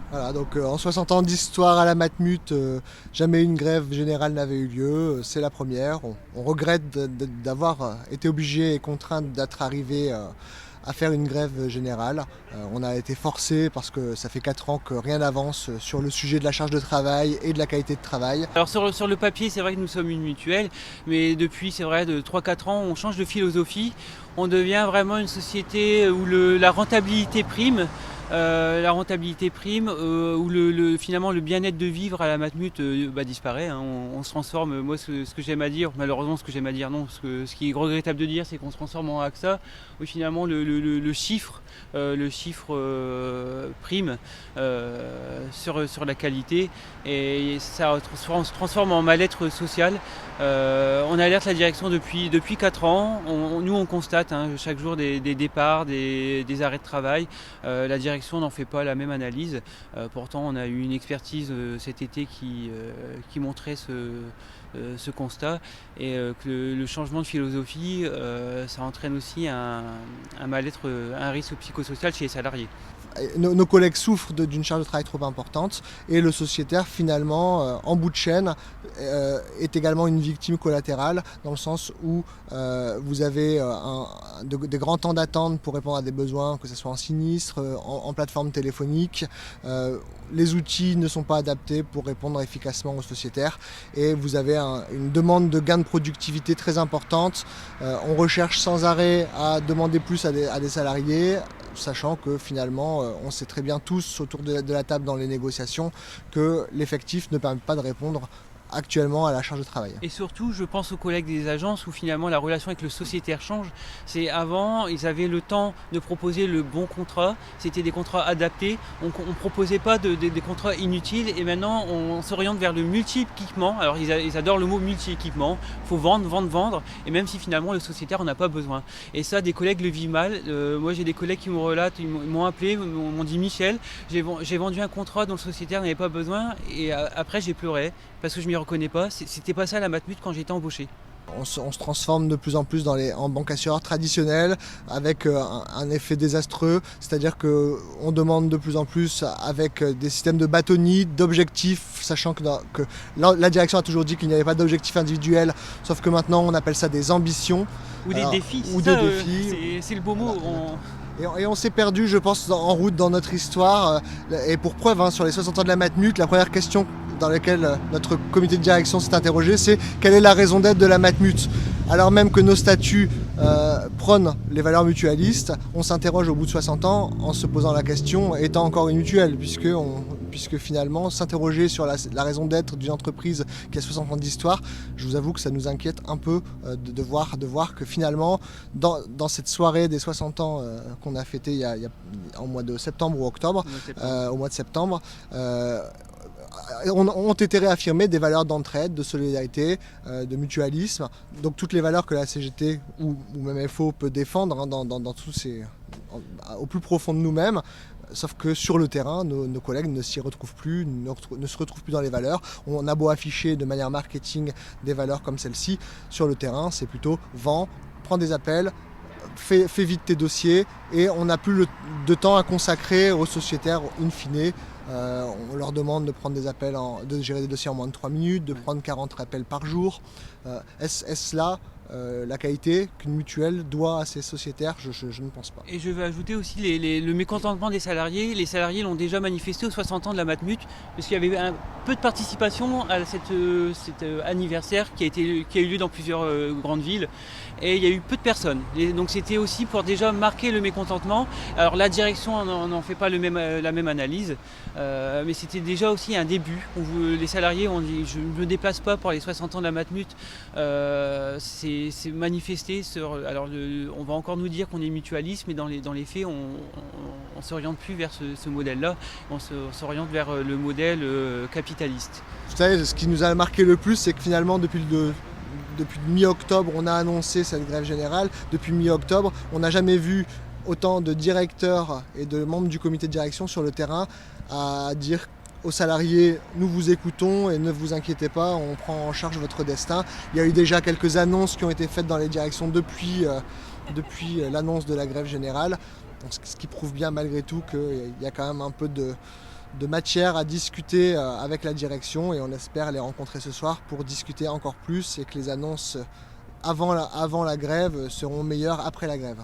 Voilà, donc en 60 ans d'histoire à la Matmut, jamais une grève générale n'avait eu lieu, c'est la première. On regrette d'avoir été obligé et contraint d'être arrivé à faire une grève générale. On a été forcé parce que ça fait 4 ans que rien n'avance sur le sujet de la charge de travail et de la qualité de travail. Alors sur le papier, c'est vrai que nous sommes une mutuelle, mais depuis, c'est vrai, de 3-4 ans, on change de philosophie. On devient vraiment une société où la rentabilité prime. Où finalement le bien-être de vivre à la Matmut disparaît, hein. On se transforme, moi ce que j'aime à dire, malheureusement ce que j'aime à dire non, ce qui est regrettable de dire, c'est qu'on se transforme en AXA, où finalement le chiffre, prime sur la qualité, et ça se transforme en mal-être social. On alerte la direction depuis 4 ans. Nous, on constate, hein, chaque jour des départs, des arrêts de travail. La direction n'en fait pas la même analyse. Pourtant, on a eu une expertise cet été qui montrait ce constat, et que le changement de philosophie, ça entraîne aussi un mal-être, un risque psychosocial chez les salariés. Nos collègues souffrent d'une charge de travail trop importante et le sociétaire finalement en bout de chaîne est également une victime collatérale dans le sens où vous avez des grands temps d'attente pour répondre à des besoins, que ce soit en sinistre, en plateforme téléphonique. Les outils ne sont pas adaptés pour répondre efficacement aux sociétaires et vous avez une demande de gain de productivité très importante. On recherche sans arrêt à demander plus à des salariés, sachant que finalement on sait très bien tous autour de la table dans les négociations que l'effectif ne permet pas de répondre actuellement à la charge de travail. Et surtout, je pense aux collègues des agences où finalement la relation avec le sociétaire change. C'est avant, ils avaient le temps de proposer le bon contrat, c'était des contrats adaptés, on ne proposait pas des contrats inutiles, et maintenant on s'oriente vers le multi-équipement. Alors ils adorent le mot multi-équipement, il faut vendre, vendre, vendre, et même si finalement le sociétaire n'en a pas besoin. Et ça, des collègues le vivent mal. Moi j'ai des collègues qui me relatent, ils m'ont appelé, m'ont dit: Michel, j'ai vendu un contrat dont le sociétaire n'avait pas besoin, et après j'ai pleuré parce que je m'y reconnais pas. C'était pas ça la Matmut quand j'étais embauché. On se transforme de plus en plus en banque assureur traditionnelle avec un effet désastreux, c'est-à-dire qu'on demande de plus en plus avec des systèmes de bâtonniers, d'objectifs, sachant que la direction a toujours dit qu'il n'y avait pas d'objectifs individuels, sauf que maintenant on appelle ça des ambitions. Ou des défis, ou c'est des ça, défis. c'est le beau mot. Et on s'est perdu, je pense, en route dans notre histoire. Et pour preuve, hein, sur les 60 ans de la Matmut, la première question dans laquelle notre comité de direction s'est interrogé, c'est quelle est la raison d'être de la Matmut. Alors même que nos statuts prônent les valeurs mutualistes, on s'interroge au bout de 60 ans en se posant la question, étant encore une mutuelle, puisque finalement s'interroger sur la raison d'être d'une entreprise qui a 60 ans d'histoire, je vous avoue que ça nous inquiète un peu de voir que finalement dans cette soirée des 60 ans qu'on a fêté en mois de septembre ou octobre, au mois de septembre, ont été réaffirmées des valeurs d'entraide, de solidarité, de mutualisme, donc toutes les valeurs que la CGT ou même FO peut défendre, hein, dans au plus profond de nous-mêmes. Sauf que sur le terrain, nos collègues ne s'y retrouvent plus, ne se retrouvent plus dans les valeurs. On a beau afficher de manière marketing des valeurs comme celle-ci, sur le terrain, c'est plutôt vends, prends des appels, fais vite tes dossiers, et on n'a plus de temps à consacrer aux sociétaires in fine. On leur demande de prendre des appels, de gérer des dossiers en moins de 3 minutes, de prendre 40 appels par jour. Est-ce là la qualité qu'une mutuelle doit à ses sociétaires? Je ne pense pas. Et je vais ajouter aussi le mécontentement des salariés. Les salariés l'ont déjà manifesté aux 60 ans de la Matmut, parce qu'il y avait un peu de participation à cet anniversaire qui a eu lieu dans plusieurs grandes villes. Et il y a eu peu de personnes. Et donc c'était aussi pour déjà marquer le mécontentement. Alors la direction n'en fait pas la même analyse, mais c'était déjà aussi un début où les salariés ont dit: je ne me déplace pas pour les 60 ans de la Matmut. C'est manifesté alors on va encore nous dire qu'on est mutualiste, mais dans les faits on s'oriente plus vers ce modèle-là, on s'oriente vers le modèle capitaliste. Vous savez, ce qui nous a marqué le plus, c'est que finalement depuis mi-octobre, on a annoncé cette grève générale. Depuis mi-octobre, on n'a jamais vu autant de directeurs et de membres du comité de direction sur le terrain à dire aux salariés: nous vous écoutons et ne vous inquiétez pas, on prend en charge votre destin. Il y a eu déjà quelques annonces qui ont été faites dans les directions depuis l'annonce de la grève générale, donc ce qui prouve bien malgré tout qu'il y a quand même un peu de matière à discuter avec la direction et on espère les rencontrer ce soir pour discuter encore plus et que les annonces avant la grève seront meilleures après la grève.